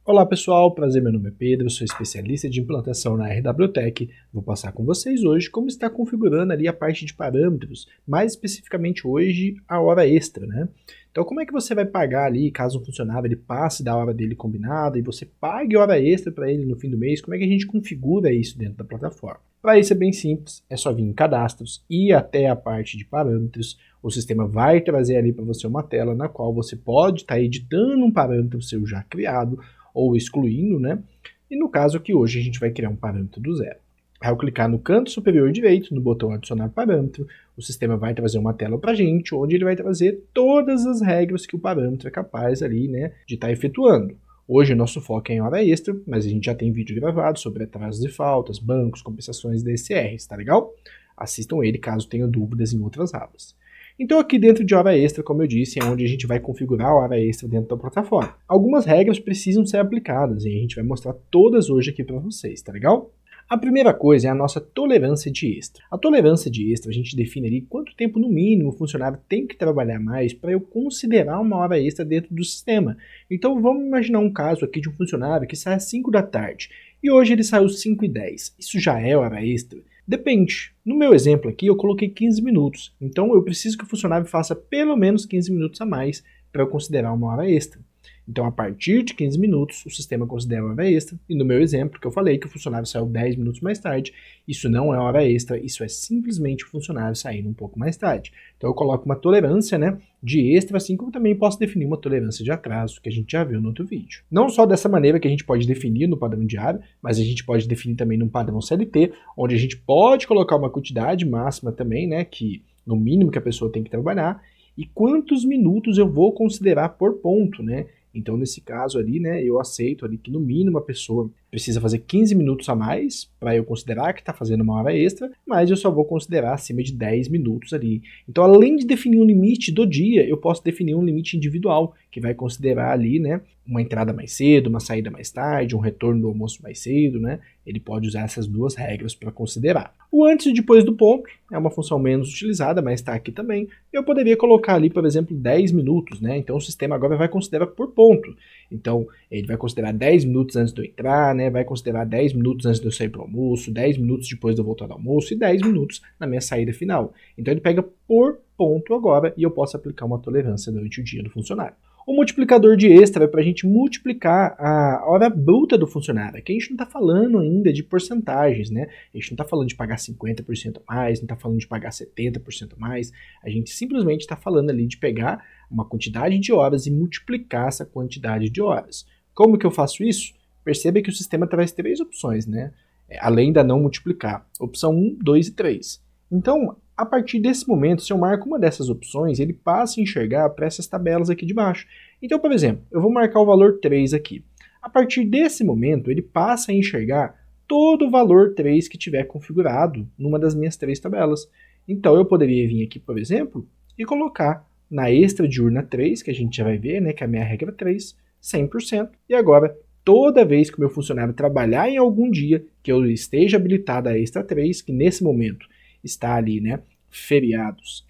Olá pessoal, prazer, meu nome é Pedro, sou especialista de implantação na RWTech. Vou passar com vocês hoje como está configurando ali a parte de parâmetros, mais especificamente hoje a hora extra, né? Então como é que você vai pagar ali, caso um funcionário ele passe da hora dele combinada e você pague hora extra para ele no fim do mês, como é que a gente configura isso dentro da plataforma? Para isso é bem simples, é só vir em cadastros e até a parte de parâmetros. O sistema vai trazer ali para você uma tela na qual você pode estar editando um parâmetro seu já criado, ou excluindo, né? E no caso aqui hoje a gente vai criar um parâmetro do zero. Ao clicar no canto superior direito, no botão adicionar parâmetro, o sistema vai trazer uma tela para a gente, onde ele vai trazer todas as regras que o parâmetro é capaz ali, né, de estar efetuando. Hoje o nosso foco é em hora extra, mas a gente já tem vídeo gravado sobre atrasos e faltas, bancos, compensações e DSRs, tá legal? Assistam ele caso tenham dúvidas em outras abas. Então aqui dentro de hora extra, como eu disse, é onde a gente vai configurar a hora extra dentro da plataforma. Algumas regras precisam ser aplicadas e a gente vai mostrar todas hoje aqui para vocês, tá legal? A primeira coisa é a nossa tolerância de extra. A tolerância de extra a gente define ali quanto tempo no mínimo o funcionário tem que trabalhar mais para eu considerar uma hora extra dentro do sistema. Então vamos imaginar um caso aqui de um funcionário que sai às 5 da tarde e hoje ele saiu às 5h10. Isso já é hora extra? Depende. No meu exemplo aqui eu coloquei 15 minutos, então eu preciso que o funcionário faça pelo menos 15 minutos a mais para eu considerar uma hora extra. Então a partir de 15 minutos o sistema considera hora extra, e no meu exemplo que eu falei que o funcionário saiu 10 minutos mais tarde, isso não é hora extra, isso é simplesmente o funcionário saindo um pouco mais tarde. Então eu coloco uma tolerância, né, de extra, assim como também posso definir uma tolerância de atraso, que a gente já viu no outro vídeo. Não só dessa maneira que a gente pode definir no padrão diário, mas a gente pode definir também no padrão CLT, onde a gente pode colocar uma quantidade máxima também, né, que no mínimo que a pessoa tem que trabalhar, e quantos minutos eu vou considerar por ponto, né? Então, nesse caso ali, né, eu aceito ali que no mínimo a pessoa precisa fazer 15 minutos a mais para eu considerar que está fazendo uma hora extra, mas eu só vou considerar acima de 10 minutos ali. Então, além de definir um limite do dia, eu posso definir um limite individual, que vai considerar ali, né, uma entrada mais cedo, uma saída mais tarde, um retorno do almoço mais cedo, né? Ele pode usar essas duas regras para considerar. O antes e depois do ponto é uma função menos utilizada, mas está aqui também. Eu poderia colocar ali, por exemplo, 10 minutos, né? Então o sistema agora vai considerar por ponto. Então ele vai considerar 10 minutos antes de eu entrar, né? Vai considerar 10 minutos antes de eu sair para o almoço, 10 minutos depois de eu voltar do almoço e 10 minutos na minha saída final. Então ele pega por ponto agora e eu posso aplicar uma tolerância durante o dia do funcionário. O multiplicador de extra é para a gente multiplicar a hora bruta do funcionário. Aqui a gente não está falando ainda de porcentagens, né? A gente não está falando de pagar 50% a mais, não está falando de pagar 70% a mais. A gente simplesmente está falando ali de pegar uma quantidade de horas e multiplicar essa quantidade de horas. Como que eu faço isso? Perceba que o sistema traz 3 opções, né? Além da não multiplicar. Opção 1, 2 e 3. Então, a partir desse momento, se eu marco uma dessas opções, ele passa a enxergar para essas tabelas aqui de baixo. Então, por exemplo, eu vou marcar o valor 3 aqui. A partir desse momento, ele passa a enxergar todo o valor 3 que tiver configurado numa das minhas 3 tabelas. Então, eu poderia vir aqui, por exemplo, e colocar na extra diurna 3, que a gente já vai ver, né, que é a minha regra 3, 100%. E agora, toda vez que o meu funcionário trabalhar em algum dia que eu esteja habilitado a extra 3, que nesse momento está ali, né, feriados,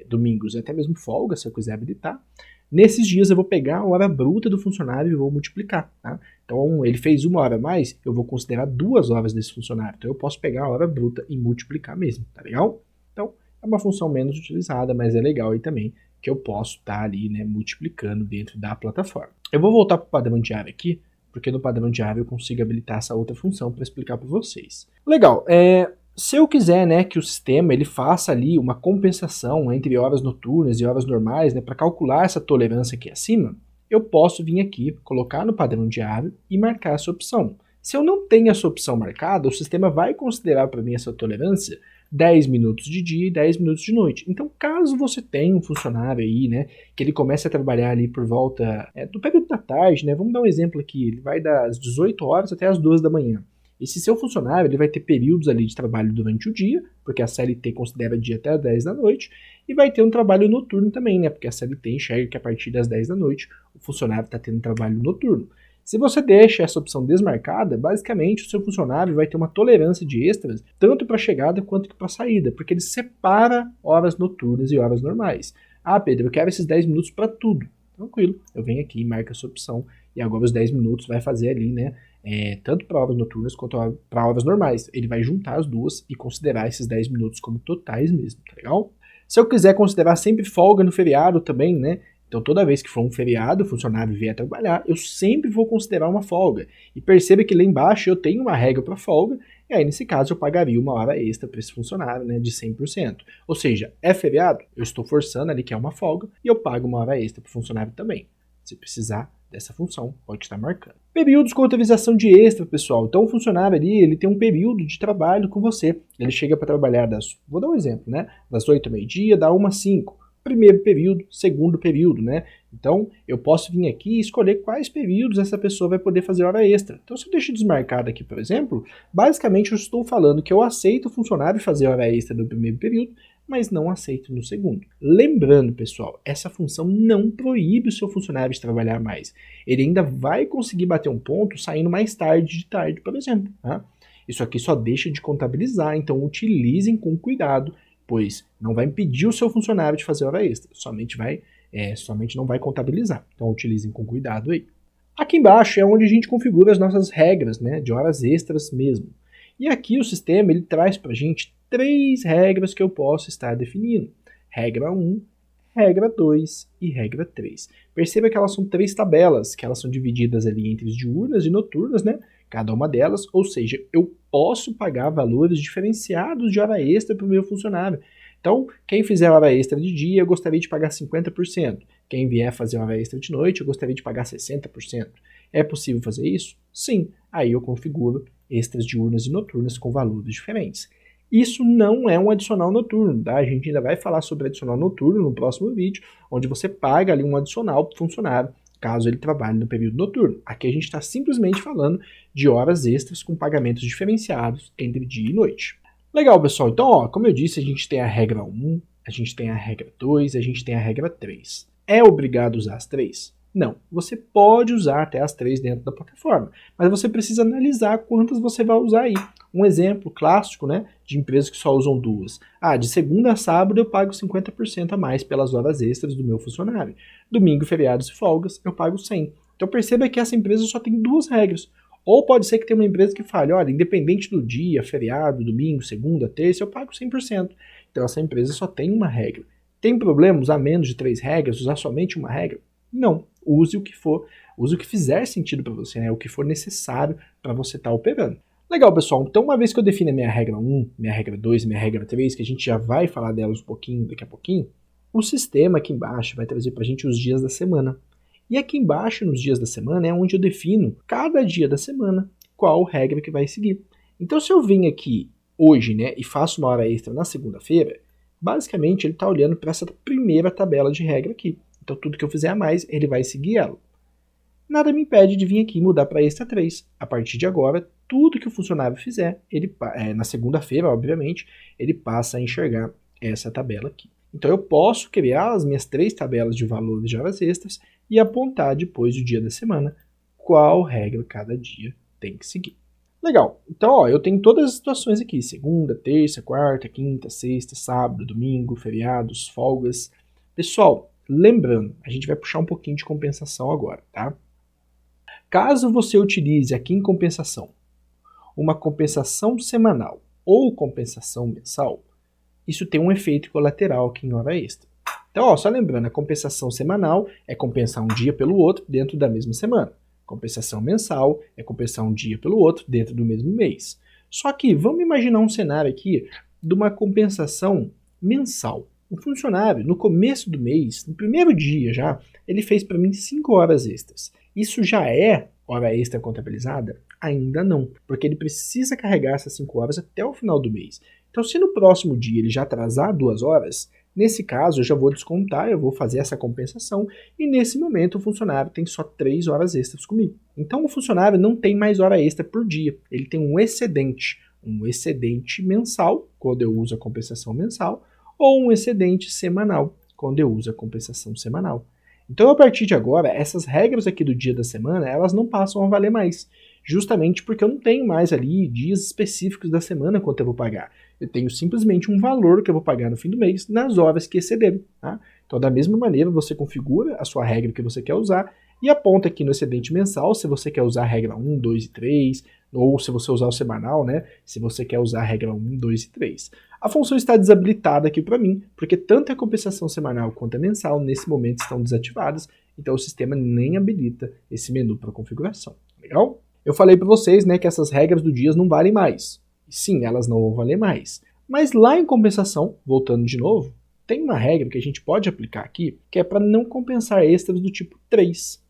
domingos, até mesmo folga, se eu quiser habilitar, nesses dias eu vou pegar a hora bruta do funcionário e vou multiplicar, tá? Então, ele fez 1 hora a mais, eu vou considerar 2 horas desse funcionário, então eu posso pegar a hora bruta e multiplicar mesmo, tá legal? Então, é uma função menos utilizada, mas é legal aí também, que eu posso estar ali, né, multiplicando dentro da plataforma. Eu vou voltar para o padrão diário aqui, porque no padrão diário eu consigo habilitar essa outra função para explicar para vocês. Legal, se eu quiser, né, que o sistema ele faça ali uma compensação entre horas noturnas e horas normais, né, para calcular essa tolerância aqui acima, eu posso vir aqui, colocar no padrão diário e marcar essa opção. Se eu não tenho essa opção marcada, o sistema vai considerar para mim essa tolerância 10 minutos de dia e 10 minutos de noite. Então, caso você tenha um funcionário aí, né, que ele comece a trabalhar ali por volta do período da tarde, né, vamos dar um exemplo aqui, ele vai das 18 horas até as 2 da manhã. Esse seu funcionário ele vai ter períodos ali de trabalho durante o dia, porque a CLT considera dia até as 10 da noite, e vai ter um trabalho noturno também, né, porque a CLT enxerga que a partir das 10 da noite o funcionário está tendo trabalho noturno. Se você deixa essa opção desmarcada, basicamente o seu funcionário vai ter uma tolerância de extras, tanto para chegada quanto para saída, porque ele separa horas noturnas e horas normais. Ah, Pedro, eu quero esses 10 minutos para tudo. tranquilo, eu venho aqui, marco essa opção, e agora os 10 minutos vai fazer ali, né, tanto para horas noturnas quanto para horas normais. Ele vai juntar as duas e considerar esses 10 minutos como totais mesmo, tá legal? Se eu quiser considerar sempre folga no feriado também, né, então toda vez que for um feriado, o funcionário vier trabalhar, eu sempre vou considerar uma folga. E perceba que lá embaixo eu tenho uma regra para folga, e aí nesse caso eu pagaria uma hora extra para esse funcionário, né, de 100%. Ou seja, é feriado, eu estou forçando ali que é uma folga, e eu pago uma hora extra para o funcionário também. Se precisar dessa função, pode estar marcando. Períodos com autorização de extra, pessoal. Então o funcionário ali, ele tem um período de trabalho com você. Ele chega para trabalhar vou dar um exemplo, né, das 8 ao meio-dia, da 1 às 5. Primeiro período, segundo período, né? Então, eu posso vir aqui e escolher quais períodos essa pessoa vai poder fazer hora extra. Então, se eu deixo desmarcado aqui, por exemplo, basicamente eu estou falando que eu aceito o funcionário fazer hora extra no primeiro período, mas não aceito no segundo. Lembrando, pessoal, essa função não proíbe o seu funcionário de trabalhar mais. Ele ainda vai conseguir bater um ponto saindo mais tarde de tarde, por exemplo. Tá? Isso aqui só deixa de contabilizar, então utilizem com cuidado, pois não vai impedir o seu funcionário de fazer hora extra, somente não vai contabilizar. Então utilizem com cuidado aí. Aqui embaixo é onde a gente configura as nossas regras, né, de horas extras mesmo. E aqui o sistema ele traz para a gente 3 regras que eu posso estar definindo. Regra 1, regra 2 e regra 3. Perceba que elas são 3 tabelas, que elas são divididas ali entre diurnas e noturnas, né? Cada uma delas, ou seja, eu posso pagar valores diferenciados de hora extra para o meu funcionário. Então, quem fizer hora extra de dia, eu gostaria de pagar 50%. Quem vier fazer hora extra de noite, eu gostaria de pagar 60%. É possível fazer isso? Sim. Aí eu configuro extras diurnas e noturnas com valores diferentes. Isso não é um adicional noturno, tá? A gente ainda vai falar sobre adicional noturno no próximo vídeo, onde você paga ali um adicional para o funcionário, caso ele trabalhe no período noturno. Aqui a gente está simplesmente falando de horas extras com pagamentos diferenciados entre dia e noite. Legal, pessoal. Então, ó, como eu disse, a gente tem a regra 1, a gente tem a regra 2, a gente tem a regra 3. É obrigado a usar as 3? Não. Você pode usar até as 3 dentro da plataforma, mas você precisa analisar quantas você vai usar aí. Um exemplo clássico, né, de empresas que só usam 2. De segunda a sábado eu pago 50% a mais pelas horas extras do meu funcionário. Domingo, feriados e folgas, eu pago 100. Então perceba que essa empresa só tem 2 regras. Ou pode ser que tenha uma empresa que fale, olha, independente do dia, feriado, domingo, segunda, terça, eu pago 100%. Então essa empresa só tem uma regra. Tem problema usar menos de 3 regras, usar somente uma regra? Não. Use o que for, use o que fizer sentido para você, né? O que for necessário para você estar operando. Legal, pessoal. Então, uma vez que eu defino a minha regra 1, minha regra 2 e minha regra 3, que a gente já vai falar delas um pouquinho daqui a pouquinho, o sistema aqui embaixo vai trazer para a gente os dias da semana. E aqui embaixo, nos dias da semana, é onde eu defino cada dia da semana qual regra que vai seguir. Então, se eu vim aqui hoje, né, e faço uma hora extra na segunda-feira, basicamente ele está olhando para essa primeira tabela de regra aqui. Então, tudo que eu fizer a mais, ele vai seguir ela. Nada me impede de vir aqui e mudar para extra 3. A partir de agora, tudo que o funcionário fizer, na segunda-feira, obviamente, ele passa a enxergar essa tabela aqui. Então eu posso criar as minhas 3 tabelas de valores de horas extras e apontar depois do dia da semana qual regra cada dia tem que seguir. Legal, então ó, eu tenho todas as situações aqui, segunda, terça, quarta, quinta, sexta, sábado, domingo, feriados, folgas. Pessoal, lembrando, a gente vai puxar um pouquinho de compensação agora, tá? Caso você utilize aqui em compensação uma compensação semanal ou compensação mensal, isso tem um efeito colateral aqui em hora extra. Então, ó, só lembrando, a compensação semanal é compensar um dia pelo outro dentro da mesma semana. Compensação mensal é compensar um dia pelo outro dentro do mesmo mês. Só que vamos imaginar um cenário aqui de uma compensação mensal. Um funcionário, no começo do mês, no primeiro dia já, ele fez para mim 5 horas extras. Isso já é hora extra contabilizada? Ainda não, porque ele precisa carregar essas 5 horas até o final do mês. Então, se no próximo dia ele já atrasar 2 horas, nesse caso eu já vou descontar, eu vou fazer essa compensação e nesse momento o funcionário tem só 3 horas extras comigo. Então, o funcionário não tem mais hora extra por dia, ele tem um excedente mensal, quando eu uso a compensação mensal, ou um excedente semanal, quando eu uso a compensação semanal. Então, a partir de agora, essas regras aqui do dia da semana, elas não passam a valer mais, justamente porque eu não tenho mais ali dias específicos da semana quanto eu vou pagar. Eu tenho simplesmente um valor que eu vou pagar no fim do mês nas horas que excederem. Tá? Então, da mesma maneira, você configura a sua regra que você quer usar e aponta aqui no excedente mensal se você quer usar a regra 1, 2 e 3, ou se você usar o semanal, né? Se você quer usar a regra 1, 2 e 3. A função está desabilitada aqui para mim, porque tanto a compensação semanal quanto a mensal nesse momento estão desativadas, então o sistema nem habilita esse menu para configuração. Legal? Eu falei para vocês, né, que essas regras do dias não valem mais. Sim, elas não vão valer mais. Mas lá em compensação, voltando de novo, tem uma regra que a gente pode aplicar aqui, que é para não compensar extras do tipo 3.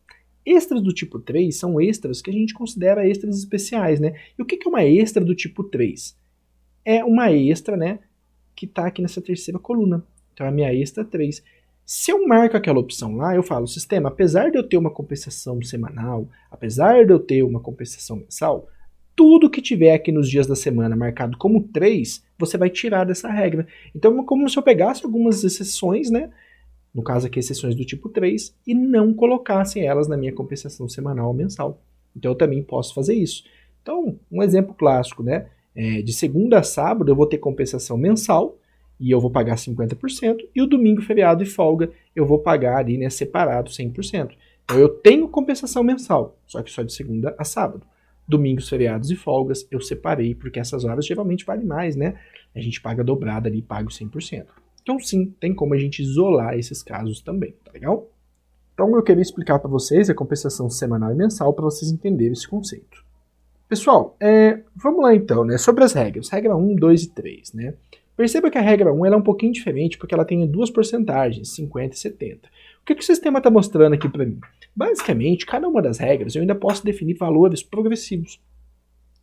Extras do tipo 3 são extras que a gente considera extras especiais, né? E o que é uma extra do tipo 3? É uma extra, né, que está aqui nessa terceira coluna. Então, é a minha extra 3. Se eu marco aquela opção lá, eu falo, sistema, apesar de eu ter uma compensação semanal, apesar de eu ter uma compensação mensal, tudo que tiver aqui nos dias da semana marcado como 3, você vai tirar dessa regra. Então, é como se eu pegasse algumas exceções, né, no caso aqui, exceções do tipo 3, e não colocasse elas na minha compensação semanal ou mensal. Então, eu também posso fazer isso. Então, um exemplo clássico, né, de segunda a sábado eu vou ter compensação mensal, e eu vou pagar 50%, e o domingo, feriado e folga eu vou pagar ali, né, separado 100%. Então eu tenho compensação mensal, só que só de segunda a sábado. Domingos, feriados e folgas eu separei, porque essas horas geralmente valem mais, né? A gente paga dobrada ali e paga o 100%. Então sim, tem como a gente isolar esses casos também, tá legal? Então eu queria explicar para vocês a compensação semanal e mensal para vocês entenderem esse conceito. Pessoal, vamos lá então, né? Sobre as regras. Regra 1, 2 e 3, né? Perceba que a regra 1 ela é um pouquinho diferente porque ela tem duas porcentagens, 50 e 70. O que o sistema está mostrando aqui para mim? Basicamente, cada uma das regras eu ainda posso definir valores progressivos.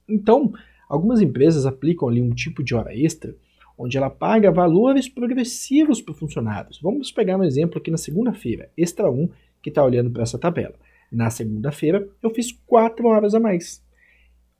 Então, algumas empresas aplicam ali um tipo de hora extra onde ela paga valores progressivos para funcionários. Vamos pegar um exemplo aqui na segunda-feira, extra 1, que está olhando para essa tabela. Na segunda-feira, eu fiz 4 horas a mais.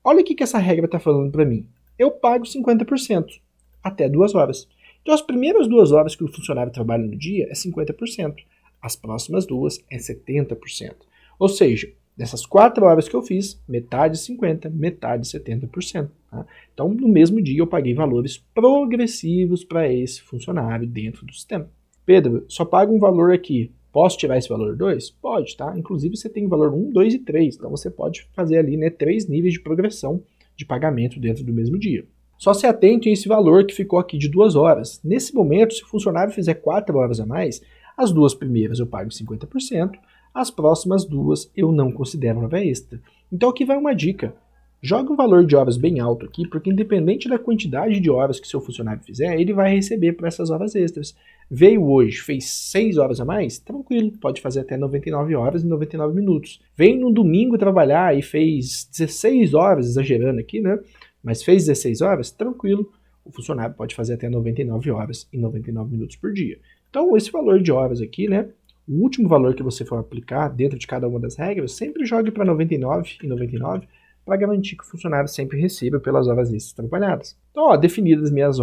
Olha o que essa regra está falando para mim. Eu pago 50%, até 2 horas. Então, as primeiras 2 horas que o funcionário trabalha no dia é 50%. As próximas 2 é 70%. Ou seja, dessas 4 horas que eu fiz, metade 50%, metade 70%. Tá? Então, no mesmo dia, eu paguei valores progressivos para esse funcionário dentro do sistema. Pedro, só pago um valor aqui. Posso tirar esse valor 2? Pode, tá? Inclusive, você tem valor 1, 2 e 3. Então, você pode fazer ali, né, 3 níveis de progressão de pagamento dentro do mesmo dia. Só se atente a esse valor que ficou aqui de 2 horas. Nesse momento, se o funcionário fizer 4 horas a mais, as 2 primeiras eu pago 50%, as próximas 2 eu não considero hora extra. Então aqui vai uma dica. Joga um valor de horas bem alto aqui, porque independente da quantidade de horas que seu funcionário fizer, ele vai receber por essas horas extras. Veio hoje, fez 6 horas a mais? Tranquilo, pode fazer até 99 horas e 99 minutos. Veio no domingo trabalhar e fez 16 horas, exagerando aqui, né? Mas fez 16 horas? Tranquilo, o funcionário pode fazer até 99 horas e 99 minutos por dia. Então, esse valor de horas aqui, né? O último valor que você for aplicar dentro de cada uma das regras, sempre jogue para 99 e 99 para garantir que o funcionário sempre receba pelas horas extras trabalhadas. Então, ó, definidas as minhas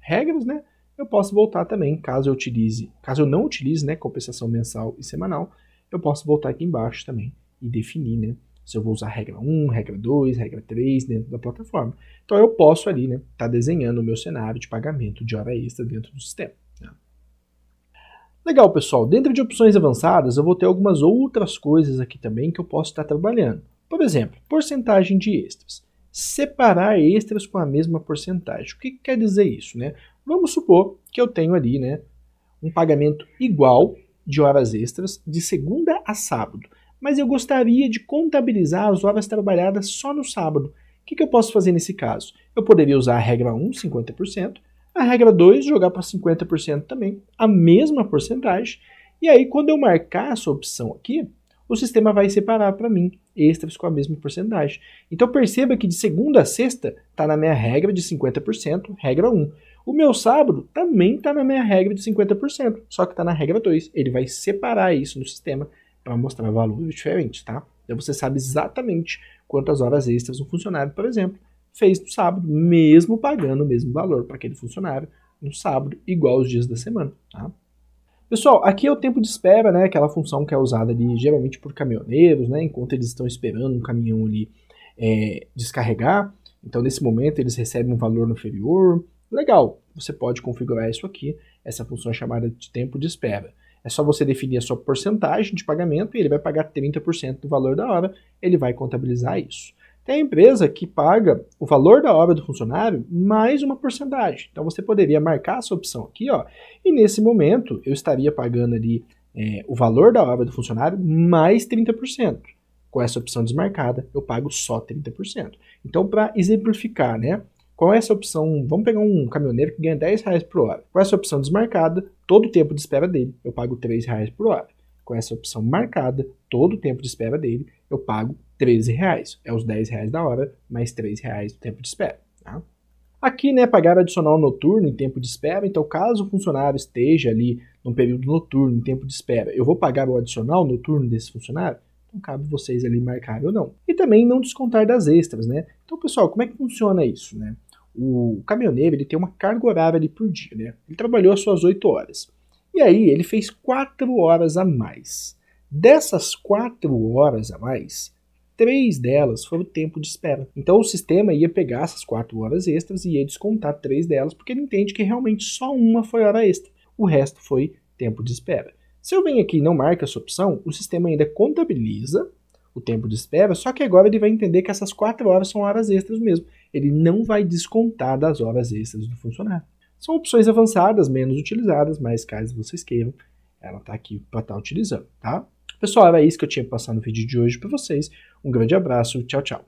regras, né? Eu posso voltar também, caso eu não utilize, né, compensação mensal e semanal, eu posso voltar aqui embaixo também e definir, né? Se eu vou usar regra 1, regra 2, regra 3 dentro da plataforma. Então eu posso ali, né, tá desenhando o meu cenário de pagamento de hora extra dentro do sistema. Né? Legal, pessoal. Dentro de opções avançadas, eu vou ter algumas outras coisas aqui também que eu posso estar trabalhando. Por exemplo, porcentagem de extras. Separar extras com a mesma porcentagem. O que quer dizer isso, né? Vamos supor que eu tenho ali, né, um pagamento igual de horas extras de segunda a sábado. Mas eu gostaria de contabilizar as horas trabalhadas só no sábado. O que eu posso fazer nesse caso? Eu poderia usar a regra 1, 50%, a regra 2, jogar para 50% também, a mesma porcentagem, e aí quando eu marcar essa opção aqui, o sistema vai separar para mim extras com a mesma porcentagem. Então perceba que de segunda a sexta está na minha regra de 50%, regra 1. O meu sábado também está na minha regra de 50%, só que está na regra 2. Ele vai separar isso no sistema para mostrar valores diferentes, tá? Então você sabe exatamente quantas horas extras um funcionário, por exemplo, fez no sábado, mesmo pagando o mesmo valor para aquele funcionário no sábado, igual aos dias da semana, tá? Pessoal, aqui é o tempo de espera, né? Aquela função que é usada ali geralmente por caminhoneiros, né? Enquanto eles estão esperando um caminhão ali descarregar. Então, nesse momento, eles recebem um valor inferior. Legal, você pode configurar isso aqui. Essa função é chamada de tempo de espera. É só você definir a sua porcentagem de pagamento e ele vai pagar 30% do valor da hora, ele vai contabilizar isso. Tem a empresa que paga o valor da hora do funcionário mais uma porcentagem. Então você poderia marcar essa opção aqui, ó, e nesse momento eu estaria pagando ali o valor da hora do funcionário mais 30%. Com essa opção desmarcada, eu pago só 30%. Então, para exemplificar, né? Com essa opção, vamos pegar um caminhoneiro que ganha R$10 por hora. Com essa opção desmarcada, todo o tempo de espera dele, eu pago R$3 por hora. Com essa opção marcada, todo o tempo de espera dele, eu pago R$13. É os R$10 da hora, mais R$3 do tempo de espera. Tá? Aqui, né, pagar adicional noturno em tempo de espera, então caso o funcionário esteja ali num período noturno, em tempo de espera, eu vou pagar o adicional noturno desse funcionário? Então cabe vocês ali marcarem ou não. E também não descontar das extras, né? Então, pessoal, como é que funciona isso, né? O caminhoneiro, ele tem uma carga horária ali por dia, né? Ele trabalhou as suas 8 horas. E aí, ele fez 4 horas a mais. Dessas 4 horas a mais, 3 delas foram tempo de espera. Então, o sistema ia pegar essas 4 horas extras e ia descontar 3 delas, porque ele entende que realmente só uma foi hora extra. O resto foi tempo de espera. Se eu venho aqui e não marco essa opção, o sistema ainda contabiliza o tempo de espera, só que agora ele vai entender que essas 4 horas são horas extras mesmo. Ele não vai descontar das horas extras do funcionário. São opções avançadas, menos utilizadas, mas caso vocês queiram, ela está aqui para estar utilizando, tá? Pessoal, era isso que eu tinha passado no vídeo de hoje para vocês. Um grande abraço, tchau, tchau.